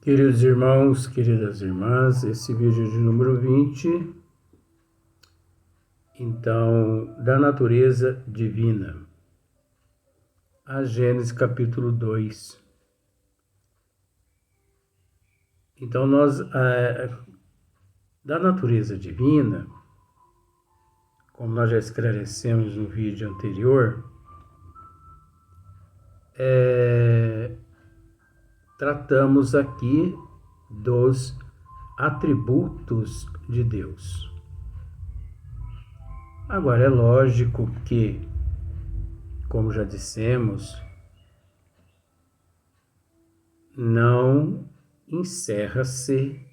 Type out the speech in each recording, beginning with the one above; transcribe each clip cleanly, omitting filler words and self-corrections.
Queridos irmãos, queridas irmãs, esse vídeo de número 20, então, da natureza divina, a Gênesis capítulo 2. Então, da natureza divina, como nós já esclarecemos no vídeo anterior, tratamos aqui dos atributos de Deus. Agora, é lógico que, como já dissemos, não encerra-se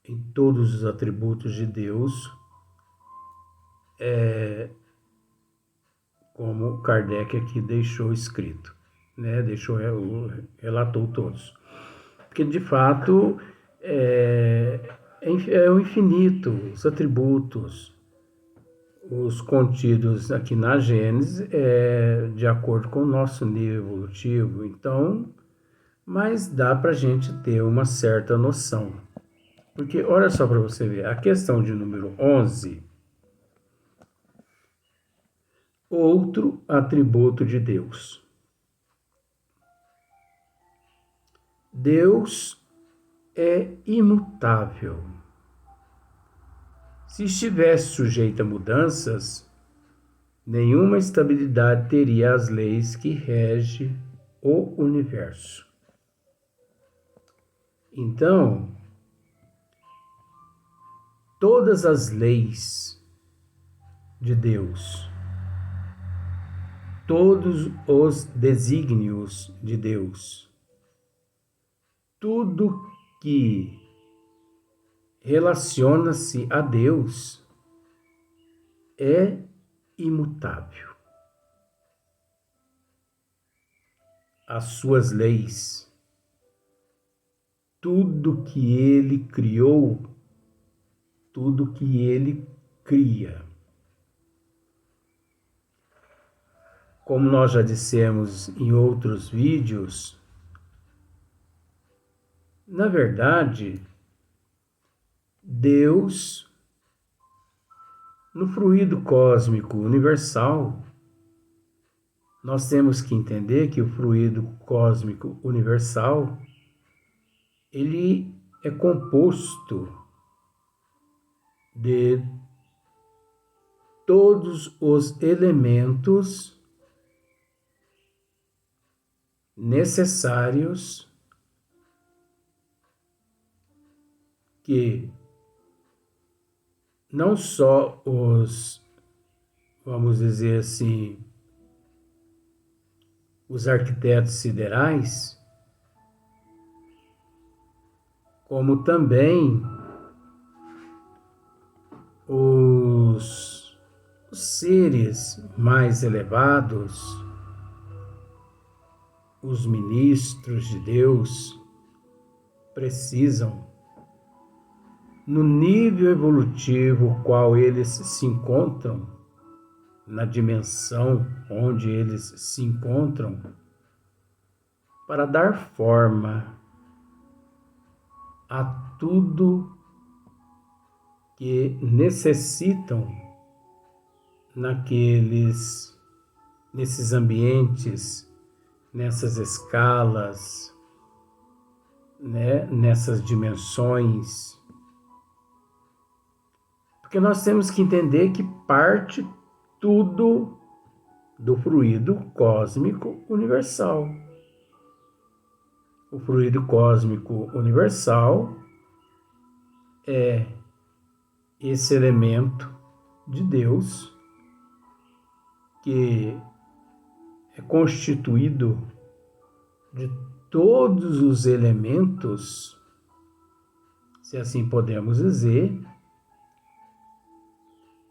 em todos os atributos de Deus, como Kardec aqui deixou escrito, né? Relatou todos. Porque, de fato, é o infinito, os atributos, os contidos aqui na Gênesis, de acordo com o nosso nível evolutivo. Então, mas dá para a gente ter uma certa noção. Porque, olha só para você ver, a questão de número 11, outro atributo de Deus. Deus é imutável. Se estivesse sujeito a mudanças, nenhuma estabilidade teria as leis que regem o universo. Então, todas as leis de Deus, todos os desígnios de Deus, tudo que relaciona-se a Deus é imutável. As suas leis, tudo que ele criou, tudo que ele cria. Como nós já dissemos em outros vídeos, na verdade, Deus, no fluido cósmico universal, nós temos que entender que o fluido cósmico universal, ele é composto de todos os elementos necessários que não só vamos dizer assim, os arquitetos siderais, como também os seres mais elevados, os ministros de Deus, precisam, no nível evolutivo qual eles se encontram, na dimensão onde eles se encontram, para dar forma a tudo que necessitam nesses ambientes, nessas escalas, né, nessas dimensões. Porque nós temos que entender que parte tudo do fluido cósmico universal. O fluido cósmico universal é esse elemento de Deus que é constituído de todos os elementos, se assim podemos dizer,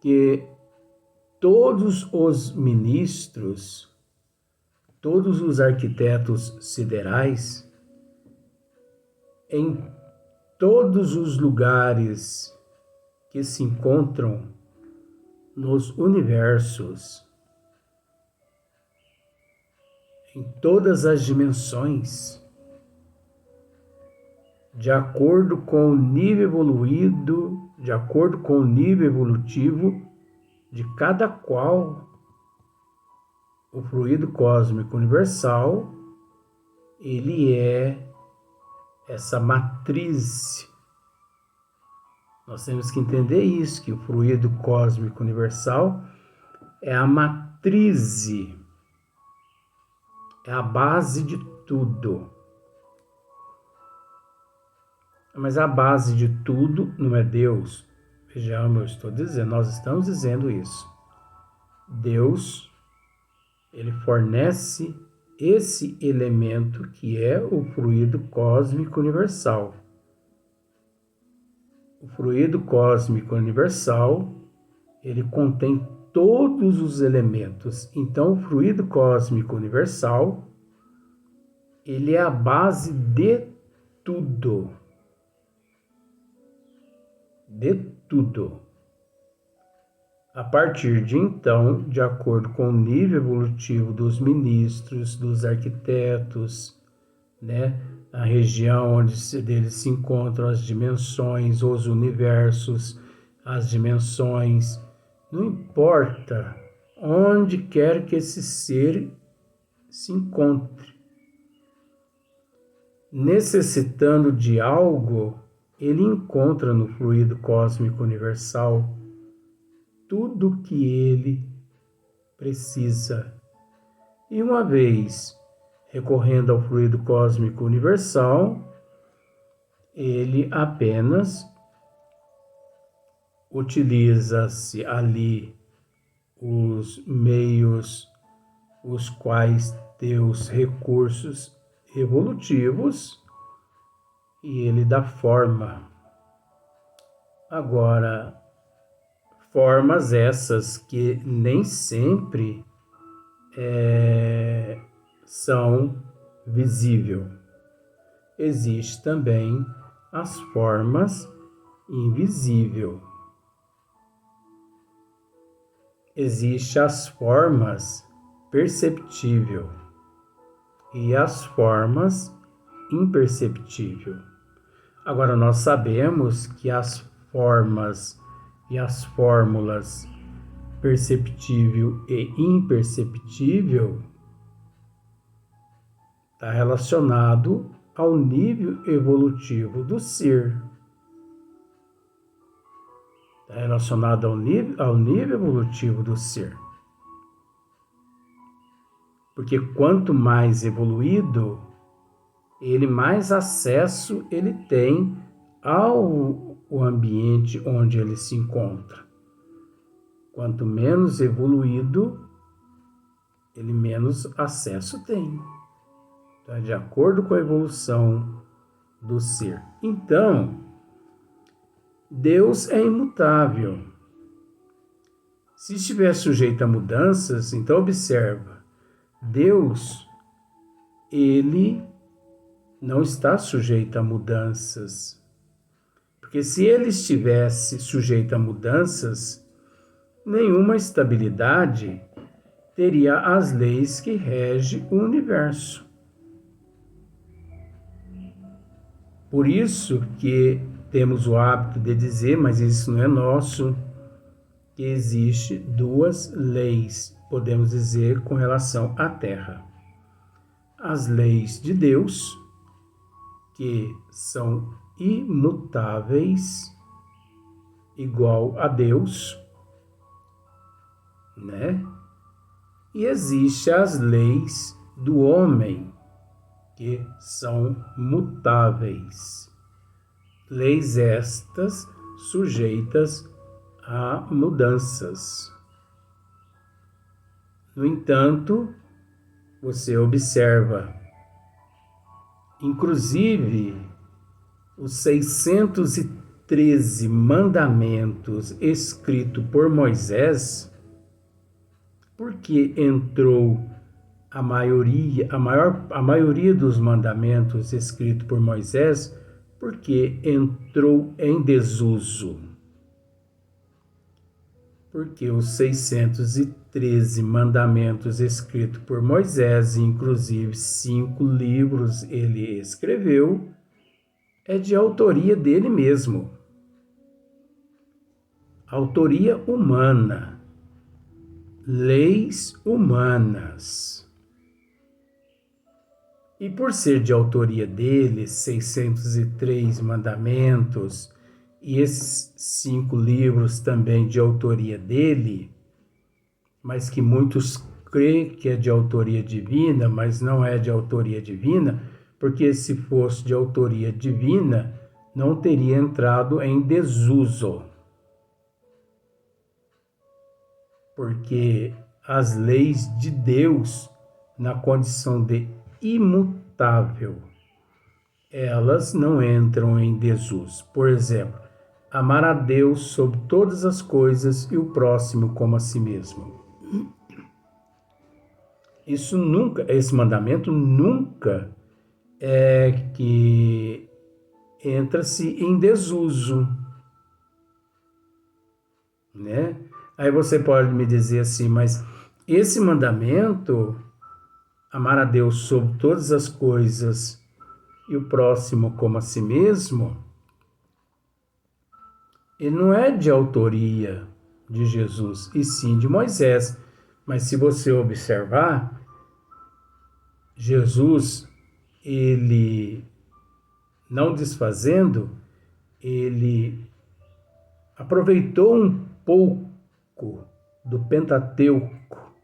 que todos os ministros, todos os arquitetos siderais, em todos os lugares que se encontram nos universos, em todas as dimensões, de acordo com o nível evoluído, de acordo com o nível evolutivo de cada qual. O fluido cósmico universal, ele é essa matriz. Nós temos que entender isso, que o fluido cósmico universal é a matriz, é a base de tudo. Mas a base de tudo não é Deus. Vejamos, eu estou dizendo, nós estamos dizendo isso. Deus, ele fornece esse elemento que é o fluido cósmico universal. O fluido cósmico universal, ele contém todos os elementos. Então, o fluido cósmico universal, ele é a base de tudo. De tudo. A partir de então, de acordo com o nível evolutivo dos ministros, dos arquitetos, né, a região onde deles se encontram as dimensões, os universos, as dimensões, não importa onde quer que esse ser se encontre. Necessitando de algo, ele encontra no fluido cósmico universal tudo o que ele precisa. E uma vez recorrendo ao fluido cósmico universal, ele apenas utiliza-se ali os meios, os quais tem os recursos evolutivos, e ele dá forma. Agora, formas essas que nem sempre são visíveis. Existem também as formas invisíveis. Existem as formas perceptíveis e as formas imperceptíveis. Agora, nós sabemos que as formas e as fórmulas perceptível e imperceptível está relacionado ao nível evolutivo do ser. Está relacionado ao nível evolutivo do ser. Porque quanto mais evoluído, ele mais acesso ele tem ao ambiente onde ele se encontra. Quanto menos evoluído, ele menos acesso tem. Então, é de acordo com a evolução do ser. Então, Deus é imutável. Se estiver sujeito a mudanças, então observa, Deus, ele não está sujeito a mudanças. Porque se ele estivesse sujeito a mudanças, nenhuma estabilidade teria as leis que regem o universo. Por isso que temos o hábito de dizer, mas isso não é nosso, que existe duas leis, podemos dizer, com relação à Terra. As leis de Deus, que são imutáveis, igual a Deus, né? E existem as leis do homem, que são mutáveis. Leis estas sujeitas a mudanças. No entanto, você observa, inclusive, os 613 mandamentos escritos por Moisés, porque entrou a maioria dos mandamentos escritos por Moisés, porque entrou em desuso. Porque os 613 13 mandamentos escritos por Moisés, inclusive 5 livros ele escreveu, é de autoria dele mesmo. Autoria humana. Leis humanas. E por ser de autoria dele, 603 mandamentos, e esses 5 livros também de autoria dele, mas que muitos creem que é de autoria divina, mas não é de autoria divina, porque se fosse de autoria divina, não teria entrado em desuso. Porque as leis de Deus, na condição de imutável, elas não entram em desuso. Por exemplo, amar a Deus sobre todas as coisas e o próximo como a si mesmo. Esse mandamento nunca é que entra-se em desuso, né? Aí você pode me dizer assim, mas esse mandamento, amar a Deus sobre todas as coisas e o próximo como a si mesmo, ele não é de autoria de Jesus, e sim de Moisés. Mas se você observar, Jesus, ele, não desfazendo, ele aproveitou um pouco do Pentateuco,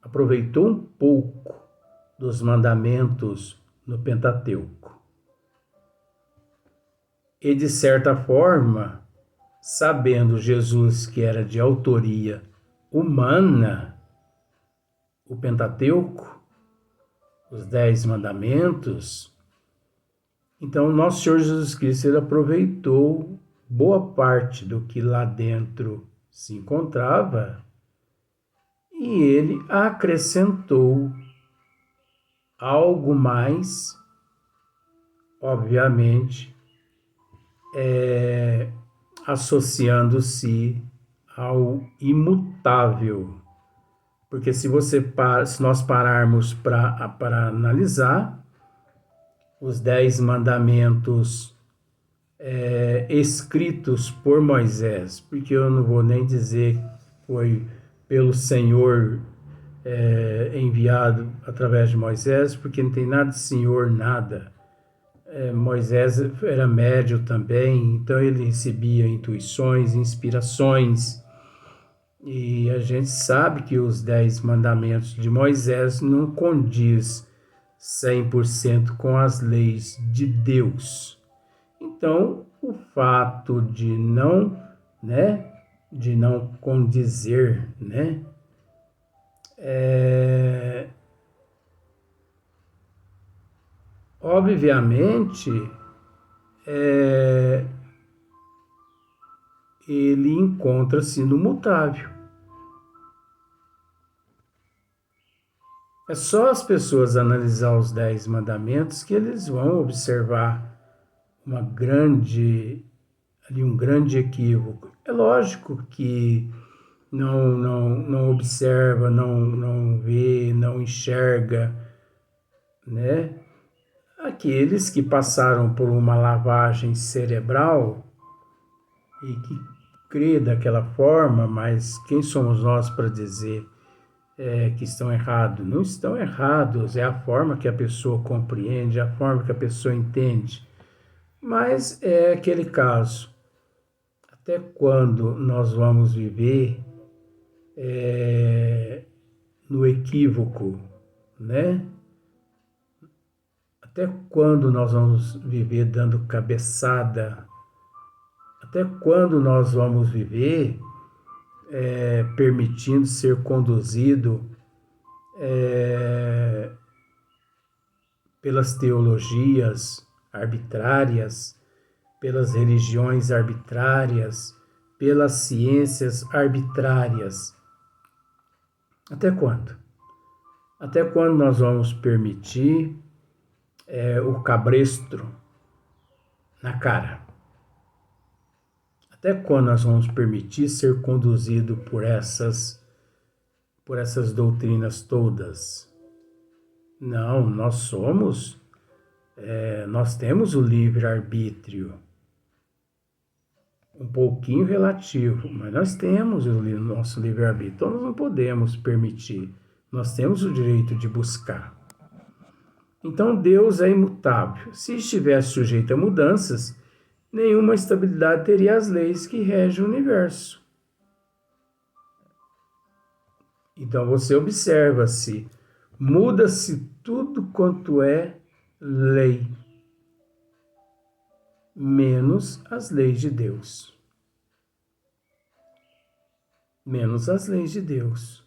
aproveitou um pouco dos mandamentos no Pentateuco. E, de certa forma, sabendo Jesus que era de autoria humana, o Pentateuco, os 10 mandamentos, então nosso Senhor Jesus Cristo ele aproveitou boa parte do que lá dentro se encontrava e ele acrescentou algo mais, obviamente, associando-se ao imutável. Porque se nós pararmos para analisar os 10 mandamentos escritos por Moisés, porque eu não vou nem dizer que foi pelo Senhor enviado através de Moisés, porque não tem nada de Senhor, nada. Moisés era médium também, então ele recebia intuições, inspirações, e a gente sabe que os 10 mandamentos de Moisés não condiz 100% com as leis de Deus. Então, o fato de não condizer, obviamente, ele encontra-se no mutável. É só as pessoas analisar os 10 mandamentos que eles vão observar um grande equívoco. É lógico que não observa, não vê, não enxerga, né? Aqueles que passaram por uma lavagem cerebral e que crê daquela forma, mas quem somos nós para dizer que estão errados? Não estão errados, é a forma que a pessoa compreende, é a forma que a pessoa entende. Mas é aquele caso, até quando nós vamos viver no equívoco, né? Até quando nós vamos viver dando cabeçada? Até quando nós vamos viver permitindo ser conduzido pelas teologias arbitrárias, pelas religiões arbitrárias, pelas ciências arbitrárias? Até quando? Até quando nós vamos permitir o cabresto na cara? Até quando nós vamos permitir ser conduzido por essas por essas doutrinas todas. Não, nós temos o livre-arbítrio, um pouquinho relativo, mas nós temos o nosso livre-arbítrio, então nós não podemos permitir, nós temos o direito de buscar. Então Deus é imutável. Se estivesse sujeito a mudanças, nenhuma estabilidade teria as leis que regem o universo. Então você observa-se, muda-se tudo quanto é lei, menos as leis de Deus. Menos as leis de Deus.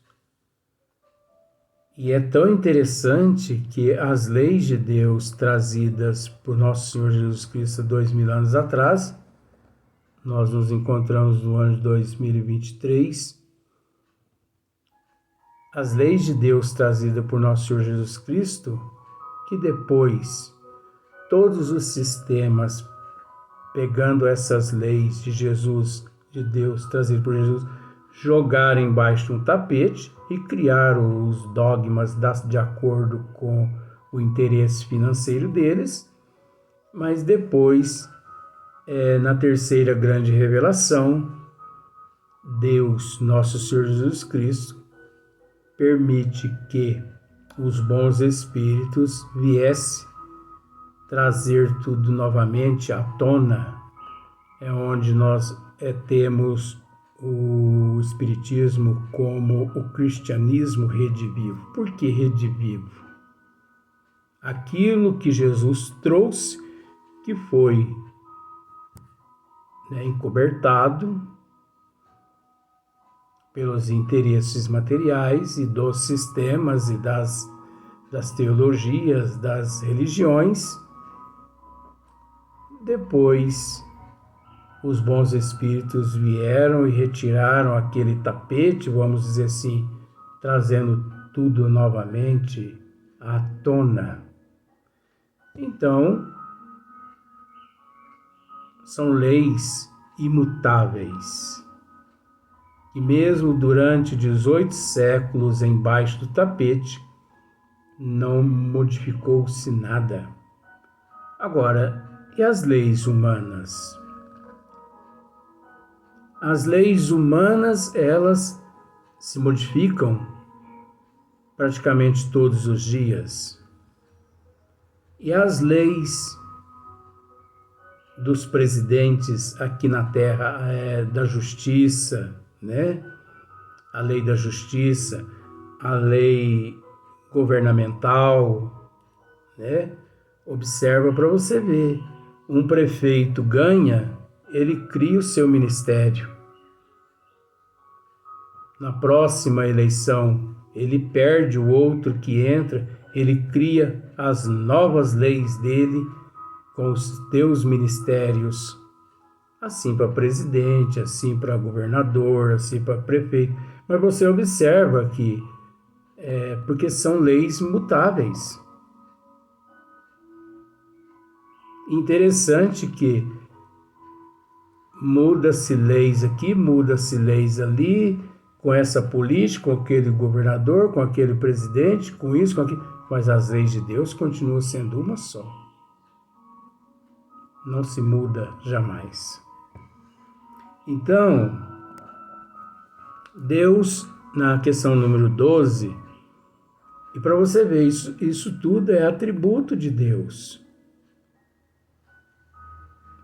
E é tão interessante que as leis de Deus trazidas por Nosso Senhor Jesus Cristo 2000 anos atrás, nós nos encontramos no ano de 2023, as leis de Deus trazidas por Nosso Senhor Jesus Cristo, que depois todos os sistemas, pegando essas leis de Jesus, de Deus trazidas por Jesus, jogaram embaixo de um tapete e criaram os dogmas de acordo com o interesse financeiro deles, mas depois, na terceira grande revelação, Deus, Nosso Senhor Jesus Cristo, permite que os bons espíritos viessem trazer tudo novamente à tona, é onde nós temos o Espiritismo como o cristianismo redivivo. Por que redivivo? Aquilo que Jesus trouxe, que foi encobertado pelos interesses materiais e dos sistemas e das teologias, das religiões. Depois, os bons espíritos vieram e retiraram aquele tapete, vamos dizer assim, trazendo tudo novamente à tona. Então, são leis imutáveis. E mesmo durante 18 séculos embaixo do tapete, não modificou-se nada. Agora, e as leis humanas? As leis humanas, elas se modificam praticamente todos os dias. E as leis dos presidentes aqui na Terra, da justiça, né? A lei da justiça, a lei governamental, né? Observa para você ver. Um prefeito ganha, ele cria o seu ministério. Na próxima eleição, ele perde o outro que entra, ele cria as novas leis dele com os teus ministérios. Assim para presidente, assim para governador, assim para prefeito. Mas você observa que porque são leis mutáveis. Interessante que muda-se leis aqui, muda-se leis ali, com essa política, com aquele governador, com aquele presidente, com isso, com aquilo, mas as leis de Deus continuam sendo uma só. Não se muda jamais. Então, Deus, na questão número 12, e para você ver, isso tudo é atributo de Deus.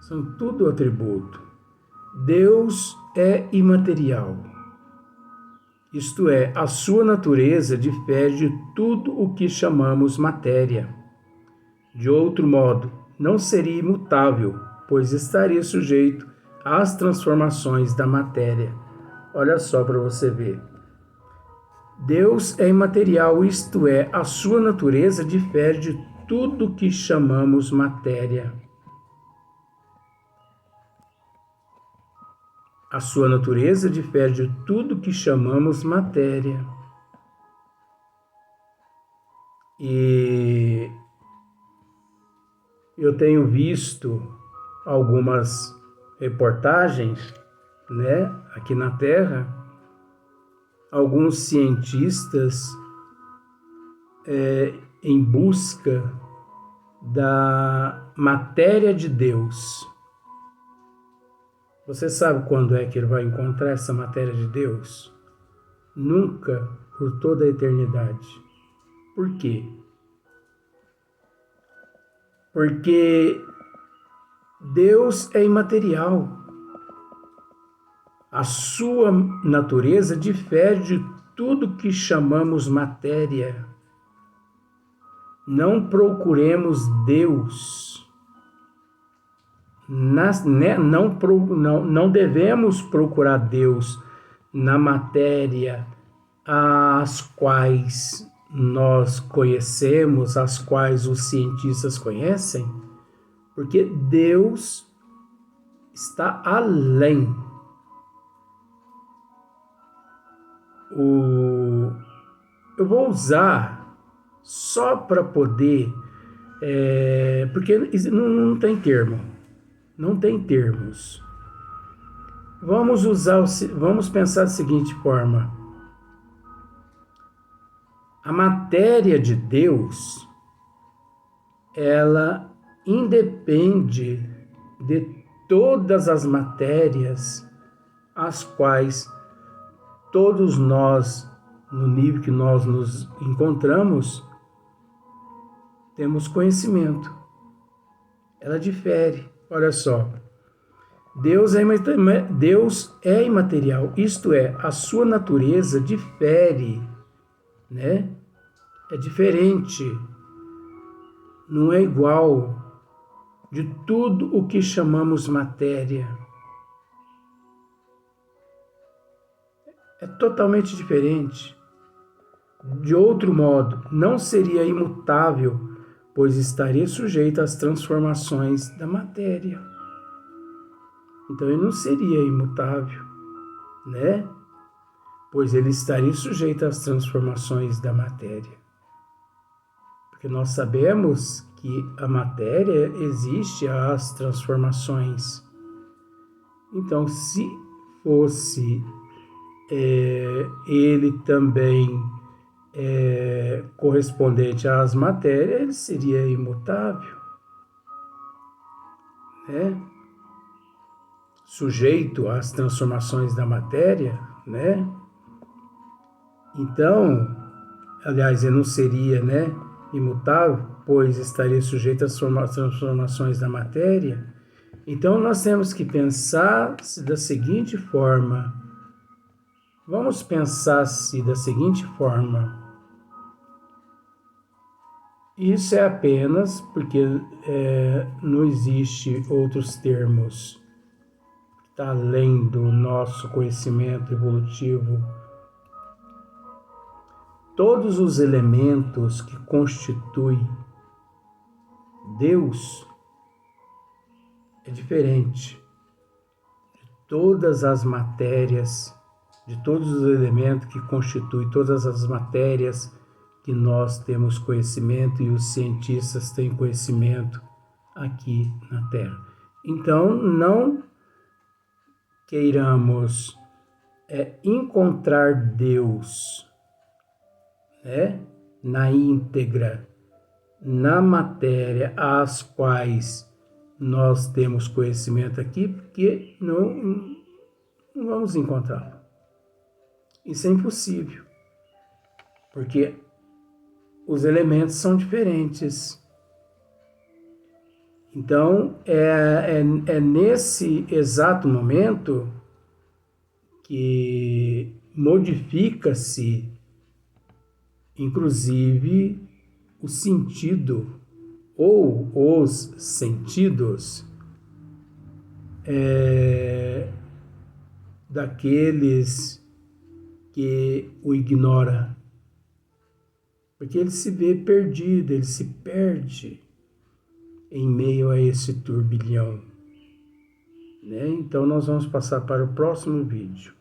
São tudo atributo. Deus é imaterial. Isto é, a sua natureza difere de tudo o que chamamos matéria. De outro modo, não seria imutável, pois estaria sujeito às transformações da matéria. Olha só para você ver. Deus é imaterial, isto é, a sua natureza difere de tudo o que chamamos matéria. A sua natureza difere de tudo que chamamos matéria. E eu tenho visto algumas reportagens, aqui na Terra, alguns cientistas em busca da matéria de Deus. Você sabe quando é que ele vai encontrar essa matéria de Deus? Nunca, por toda a eternidade. Por quê? Porque Deus é imaterial. A sua natureza difere de tudo que chamamos matéria. Não procuremos Deus. Não devemos procurar Deus na matéria as quais nós conhecemos, as quais os cientistas conhecem, porque Deus está além. Eu vou usar só para poder, porque não tem termo, não tem termos. Vamos pensar da seguinte forma: a matéria de Deus, ela independe de todas as matérias as quais todos nós, no nível que nós nos encontramos, temos conhecimento. Ela difere. Olha só. Deus é imaterial, isto é, a sua natureza difere, né? É diferente. Não é igual de tudo o que chamamos matéria. É totalmente diferente. De outro modo, não seria imutável, pois estaria sujeito às transformações da matéria. Então ele não seria imutável, né? Pois ele estaria sujeito às transformações da matéria. Porque nós sabemos que a matéria existe às transformações. Então, se fosse ele também correspondente às matérias, ele seria imutável, né? Sujeito às transformações da matéria, né? Então, aliás, ele não seria, né, imutável, pois estaria sujeito às transformações da matéria. Então, nós temos que pensar da seguinte forma. Vamos pensar da seguinte forma. Isso é apenas porque não existe outros termos. Está além do nosso conhecimento evolutivo. Todos os elementos que constituem Deus é diferente de todas as matérias, de todos os elementos que constituem todas as matérias que nós temos conhecimento e os cientistas têm conhecimento aqui na Terra. Então, não queiramos encontrar Deus, né, na íntegra, na matéria às quais nós temos conhecimento aqui, porque não vamos encontrá-lo. Isso é impossível, porque os elementos são diferentes. Então, é nesse exato momento que modifica-se, inclusive, o sentido ou os sentidos daqueles que o ignora. Porque ele se vê perdido, ele se perde em meio a esse turbilhão, né? Então nós vamos passar para o próximo vídeo.